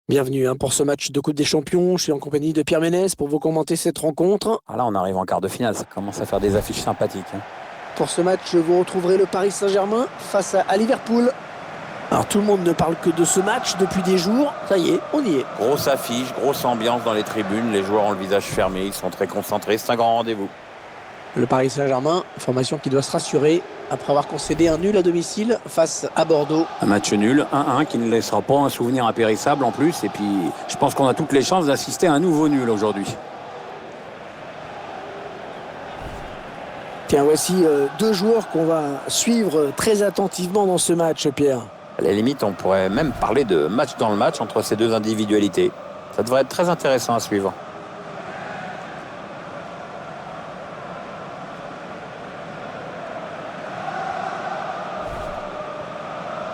Bienvenue pour ce match de Coupe des Champions. Je suis en compagnie de Pierre Ménès pour vous commenter cette rencontre. Ah là, on arrive en quart de finale, ça commence à faire des affiches sympathiques, hein. Pour ce match, vous retrouverez le Paris Saint-Germain face à Liverpool. Alors tout le monde ne parle que de ce match depuis des jours. Ça y est, on y est. Grosse affiche, grosse ambiance dans les tribunes, les joueurs ont le visage fermé, ils sont très concentrés, c'est un grand rendez-vous. Le Paris Saint-Germain, formation qui doit se rassurer après avoir concédé un nul à domicile face à Bordeaux. Un match nul, 1-1, qui ne laissera pas un souvenir impérissable en plus, et puis je pense qu'on a toutes les chances d'assister à un nouveau nul aujourd'hui. Tiens, voici deux joueurs qu'on va suivre très attentivement dans ce match, Pierre. À la limite, on pourrait même parler de match dans le match entre ces deux individualités. Ça devrait être très intéressant à suivre.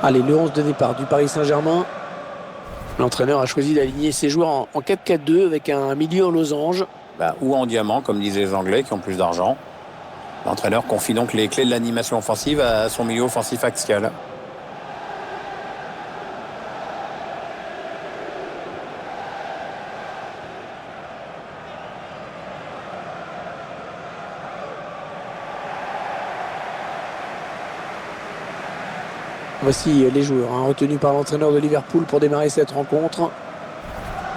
Allez, le 11 de départ du Paris Saint-Germain. L'entraîneur a choisi d'aligner ses joueurs en 4-4-2 avec un milieu en losange. Ou en diamant, comme disaient les Anglais qui ont plus d'argent. L'entraîneur confie donc les clés de l'animation offensive à son milieu offensif axial. Voici les joueurs retenus par l'entraîneur de Liverpool pour démarrer cette rencontre.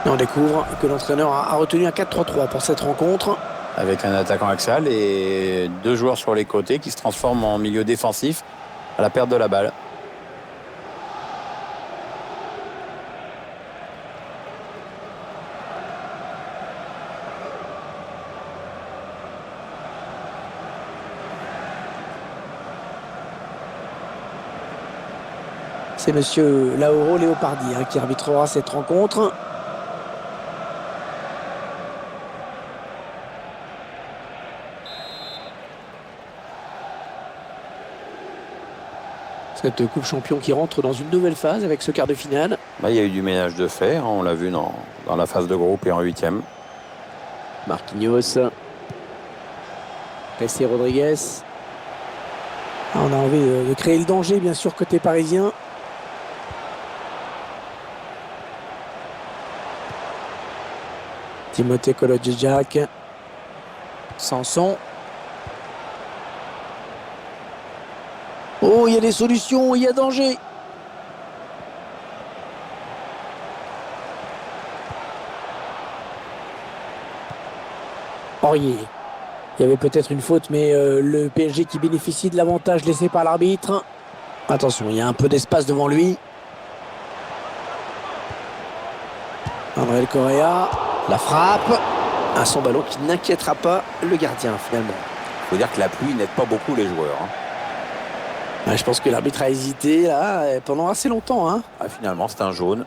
Et on découvre que l'entraîneur a retenu un 4-3-3 pour cette rencontre. Avec un attaquant axial et deux joueurs sur les côtés qui se transforment en milieu défensif à la perte de la balle. C'est monsieur Lauro Leopardi qui arbitrera cette rencontre. Cette Coupe Champion qui rentre dans une nouvelle phase avec ce quart de finale. Il y a eu du ménage de fait, on l'a vu dans la phase de groupe et en huitième. Marquinhos. Jessé Rodriguez. On a envie de créer le danger, bien sûr, côté parisien. Timothée Kolodziejczak. Sanson. Oh, il y a des solutions, il y a danger. Aurier. Il y avait peut-être une faute, mais le PSG qui bénéficie de l'avantage laissé par l'arbitre. Attention, il y a un peu d'espace devant lui. André Correa, la frappe. Son ballon qui n'inquiétera pas le gardien finalement. Il faut dire que la pluie n'aide pas beaucoup les joueurs, Je pense que l'arbitre a hésité là pendant assez longtemps. Finalement, c'est un jaune.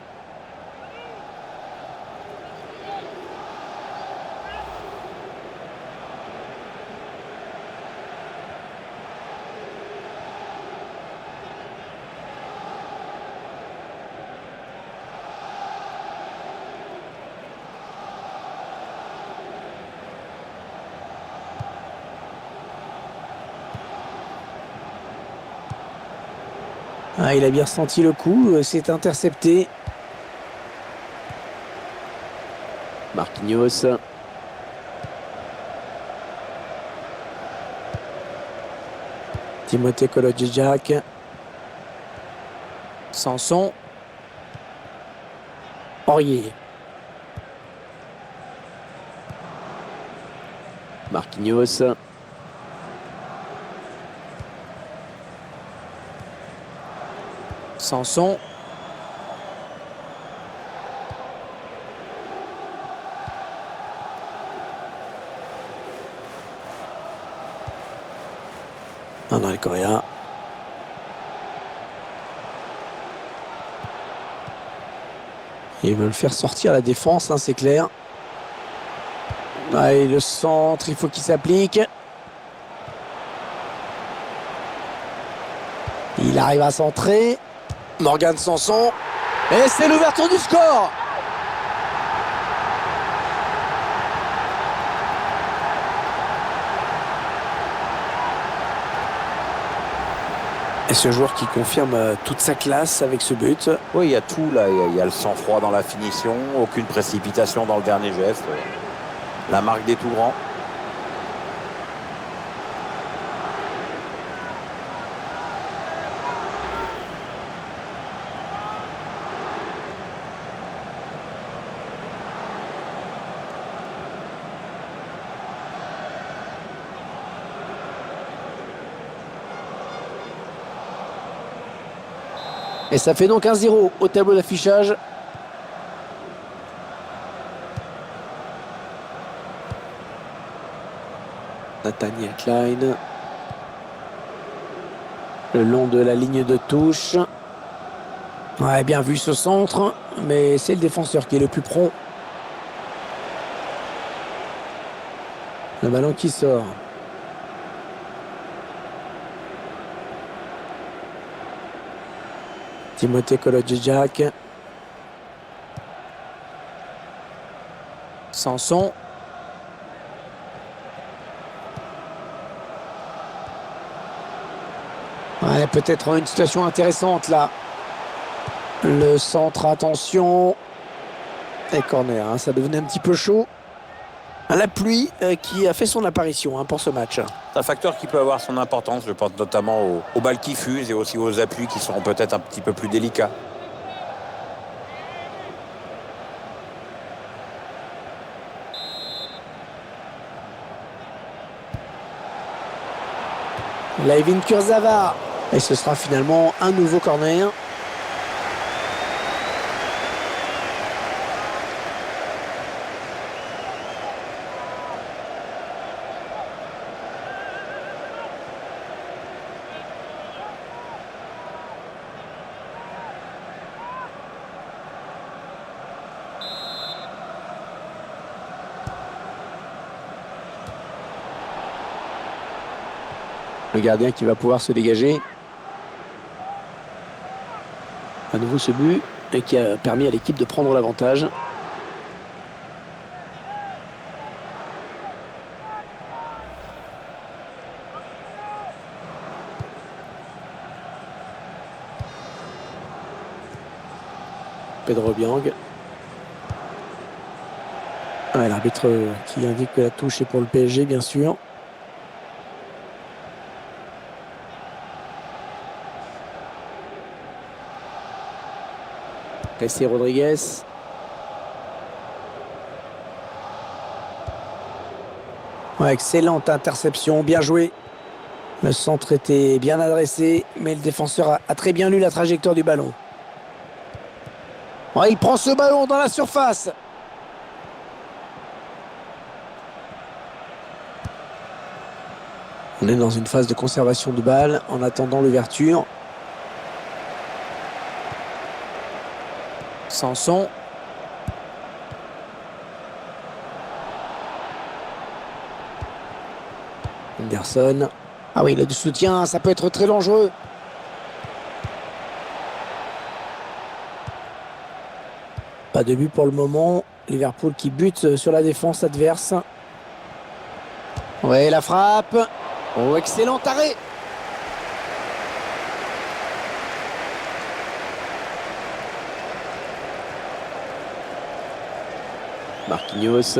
Il a bien ressenti le coup, c'est intercepté. Marquinhos. Timothée Kolodziejczak. Sanson. Aurier. Marquinhos. Sanson. André Correa. Ils veulent faire sortir la défense, c'est clair. Et le centre, il faut qu'il s'applique. Il arrive à centrer. Morgan Sanson. Et c'est l'ouverture du score. Et ce joueur qui confirme toute sa classe avec ce but. Oui, il y a tout là. Il y a le sang-froid dans la finition, aucune précipitation dans le dernier geste. La marque des tout grands. Et ça fait donc 1-0 au tableau d'affichage. Nathaniel Klein. Le long de la ligne de touche. Ouais, bien vu ce centre, mais c'est le défenseur qui est le plus prompt. Le ballon qui sort. Timothée Kolodjidjak. Sanson. Ouais, peut-être une situation intéressante là. Le centre, attention. Et corner, hein, ça devenait un petit peu chaud. La pluie qui a fait son apparition pour ce match. C'est un facteur qui peut avoir son importance. Je pense notamment aux balles qui fusent et aussi aux appuis qui seront peut-être un petit peu plus délicats. Layvin Kurzawa. Et ce sera finalement un nouveau corner. Le gardien qui va pouvoir se dégager. À nouveau ce but et qui a permis à l'équipe de prendre l'avantage. Pedro Biang. Ouais, l'arbitre qui indique que la touche est pour le PSG, bien sûr. Pessi Rodriguez. Ouais, excellente interception, bien joué. Le centre était bien adressé, mais le défenseur a très bien lu la trajectoire du ballon. Ouais, il prend ce ballon dans la surface. On est dans une phase de conservation de balle en attendant l'ouverture. Sanson. Anderson. Ah oui, il a du soutien, ça peut être très dangereux. Pas de but pour le moment. Liverpool qui bute sur la défense adverse. Ouais, la frappe. Oh, excellent arrêt. Marquinhos.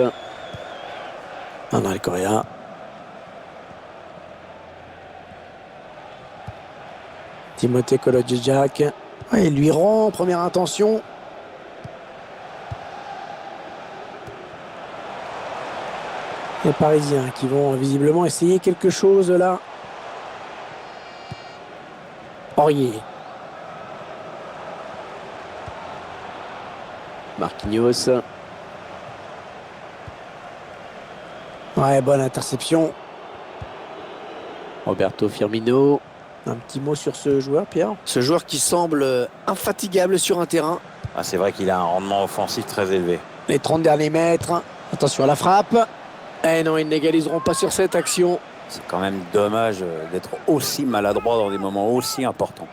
André Correa. Timothée Kolodjidjak. Ouais, il lui rend première intention. Les Parisiens qui vont visiblement essayer quelque chose là. Aurier. Marquinhos. Ouais, bonne interception. Roberto Firmino. Un petit mot sur ce joueur, Pierre? Ce joueur qui semble infatigable sur un terrain. Ah, c'est vrai qu'il a un rendement offensif très élevé. Les 30 derniers mètres. Attention à la frappe. Eh non, ils n'égaliseront pas sur cette action. C'est quand même dommage d'être aussi maladroit dans des moments aussi importants.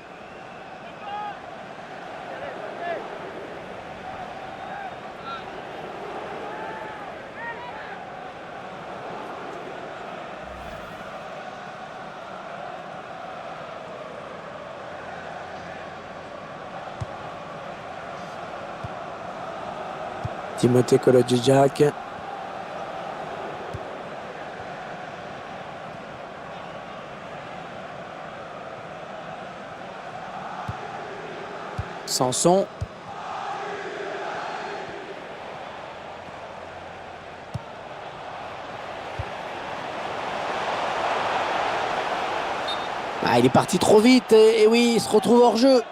Timothée Kolodjijak. Sanson. Ah, il est parti trop vite et oui, il se retrouve hors jeu.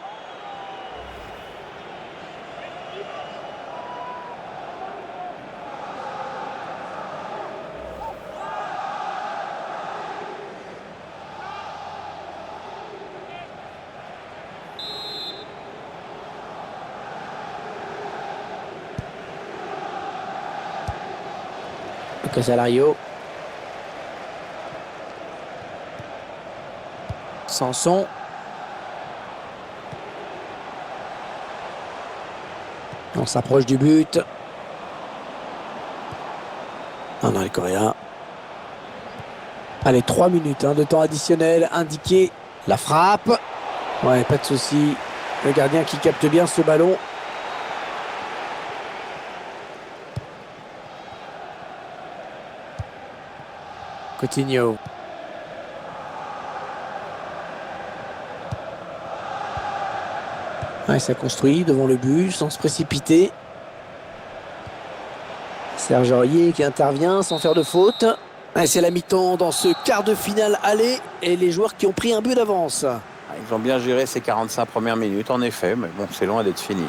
Casalario. Sanson. On s'approche du but. On a le Correa. Allez, 3 minutes de temps additionnel indiqué. La frappe. Ouais, pas de souci. Le gardien qui capte bien ce ballon. Coutinho. Ouais, ça construit devant le but sans se précipiter. Serge Aurier qui intervient sans faire de faute. Ouais, c'est la mi-temps dans ce quart de finale aller et les joueurs qui ont pris un but d'avance. Ils ont bien géré ces 45 premières minutes, en effet, mais bon, c'est loin d'être fini.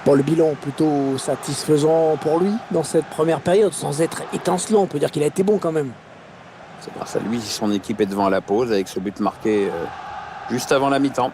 Bon, le bilan plutôt satisfaisant pour lui dans cette première période, sans être étincelant. On peut dire qu'il a été bon quand même. C'est grâce à lui si son équipe est devant la pause avec ce but marqué juste avant la mi-temps.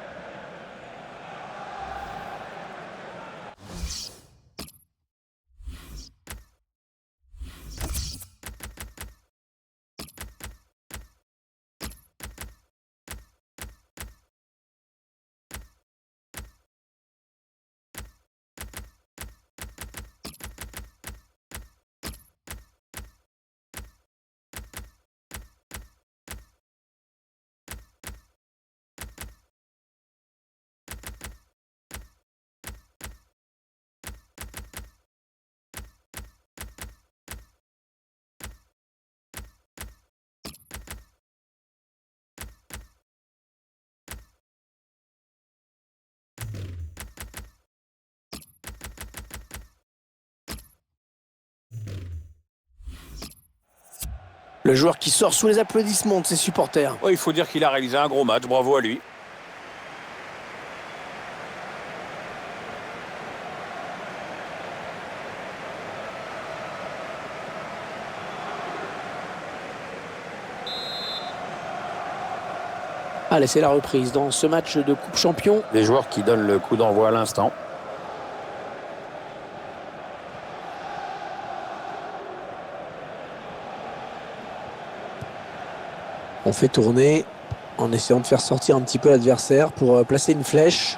Le joueur qui sort sous les applaudissements de ses supporters. Ouais, il faut dire qu'il a réalisé un gros match, bravo à lui. Allez, c'est la reprise dans ce match de Coupe Champion. Les joueurs qui donnent le coup d'envoi à l'instant. On fait tourner en essayant de faire sortir un petit peu l'adversaire pour placer une flèche.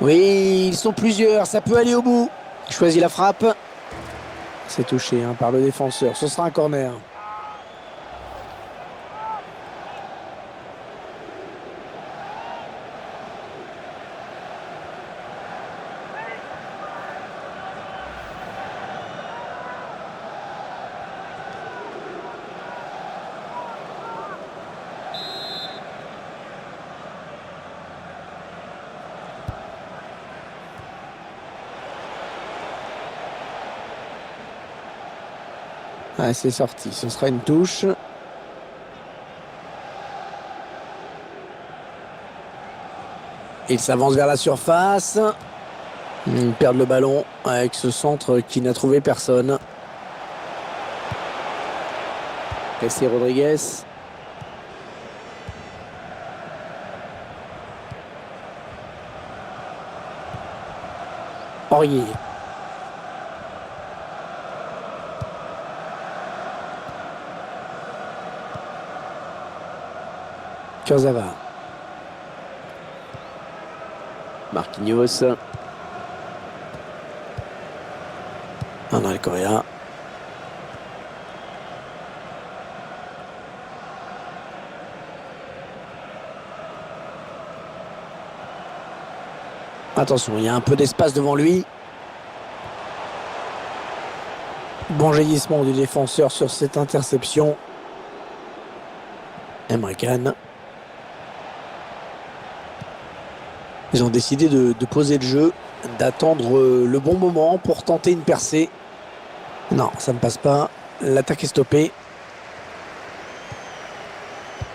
Oui, ils sont plusieurs, ça peut aller au bout. Il choisit la frappe. C'est touché par le défenseur, ce sera un corner. Ah, c'est sorti, ce sera une touche. Il s'avance vers la surface. Ils perdent le ballon avec ce centre qui n'a trouvé personne. Jessé Rodriguez. Aurier. Kurzawa. Marquinhos. André Correa. Attention, il y a un peu d'espace devant lui. Bon jaillissement du défenseur sur cette interception. Emre Can. Ils ont décidé de poser le jeu, d'attendre le bon moment pour tenter une percée. Non, ça ne passe pas. L'attaque est stoppée.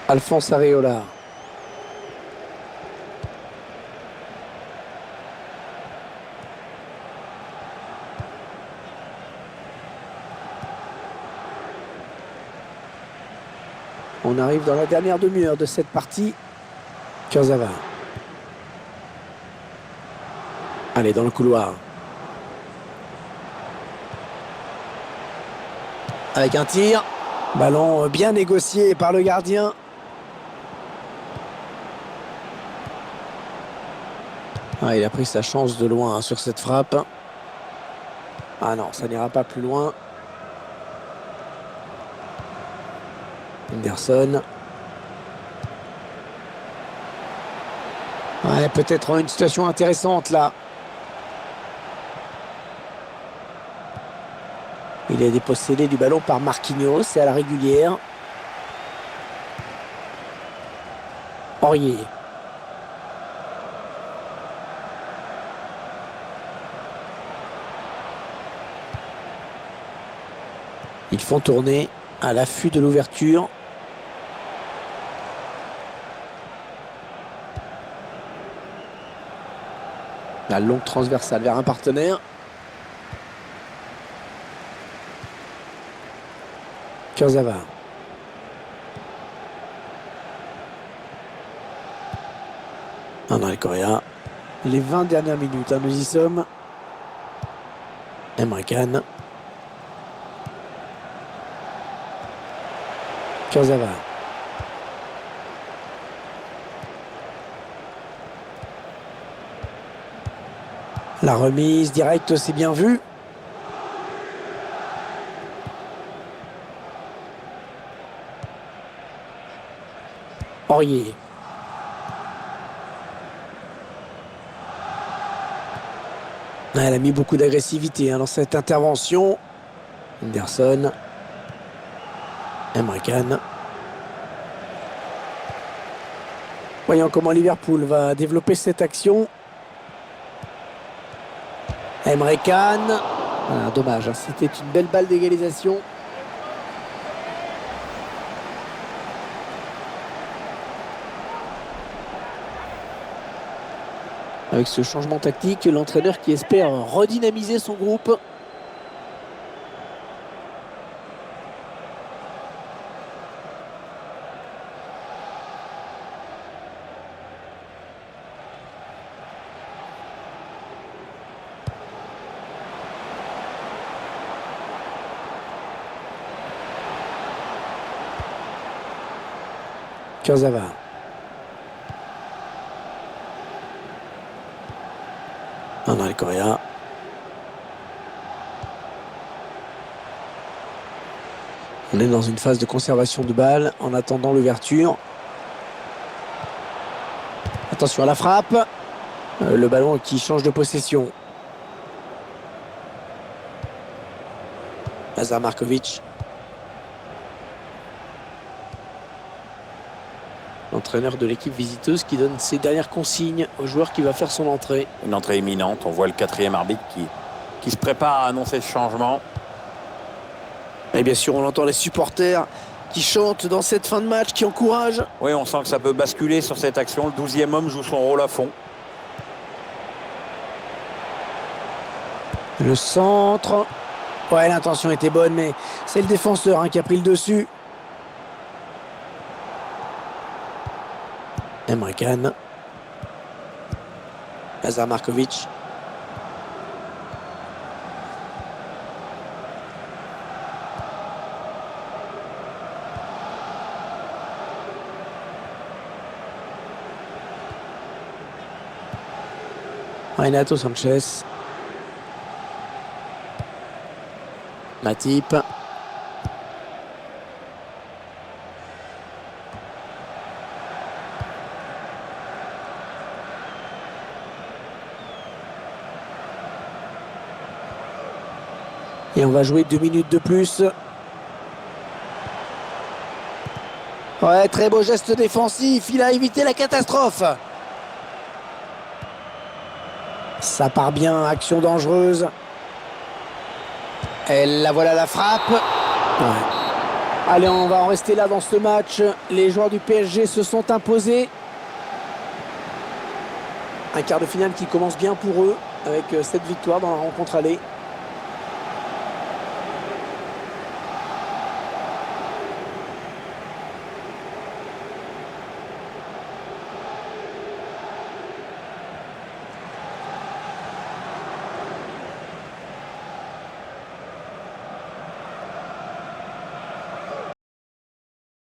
Alphonse Areola. On arrive dans la dernière demi-heure de cette partie. Kurzawa. Allez, dans le couloir. Avec un tir. Ballon bien négocié par le gardien. Ah, il a pris sa chance de loin sur cette frappe. Ah non, ça n'ira pas plus loin. Henderson. Ouais, peut-être une situation intéressante là. Il est dépossédé du ballon par Marquinhos, c'est à la régulière. Aurier. Ils font tourner à l'affût de l'ouverture. La longue transversale vers un partenaire. Kurzawa. André Correa. Les 20 dernières minutes, hein, nous y sommes. Emre Can. Kurzawa. La remise directe, c'est bien vu. Aurier. Elle a mis beaucoup d'agressivité dans cette intervention. Henderson. Emre Can. Voyons comment Liverpool va développer cette action. Emre Can. Ah, dommage, hein, c'était une belle balle d'égalisation. Avec ce changement tactique, l'entraîneur qui espère redynamiser son groupe. Kurzawa. André Correa. On est dans une phase de conservation de balle en attendant l'ouverture. Attention à la frappe. Le ballon qui change de possession. Lazar Markovic. L'entraîneur de l'équipe visiteuse qui donne ses dernières consignes au joueur qui va faire son entrée. Une entrée imminente. On voit le quatrième arbitre qui se prépare à annoncer ce changement. Et bien sûr, on entend les supporters qui chantent dans cette fin de match, qui encouragent. Oui, on sent que ça peut basculer sur cette action. Le 12e homme joue son rôle à fond. Le centre. Ouais, l'intention était bonne, mais c'est le défenseur qui a pris le dessus. Emre Can. Lazar Markovic. Renato Sanchez. Matip. Et on va jouer 2 minutes de plus. Ouais, très beau geste défensif. Il a évité la catastrophe. Ça part bien, action dangereuse. Et la voilà la frappe. Ouais. Allez, on va en rester là dans ce match. Les joueurs du PSG se sont imposés. Un quart de finale qui commence bien pour eux avec cette victoire dans la rencontre aller.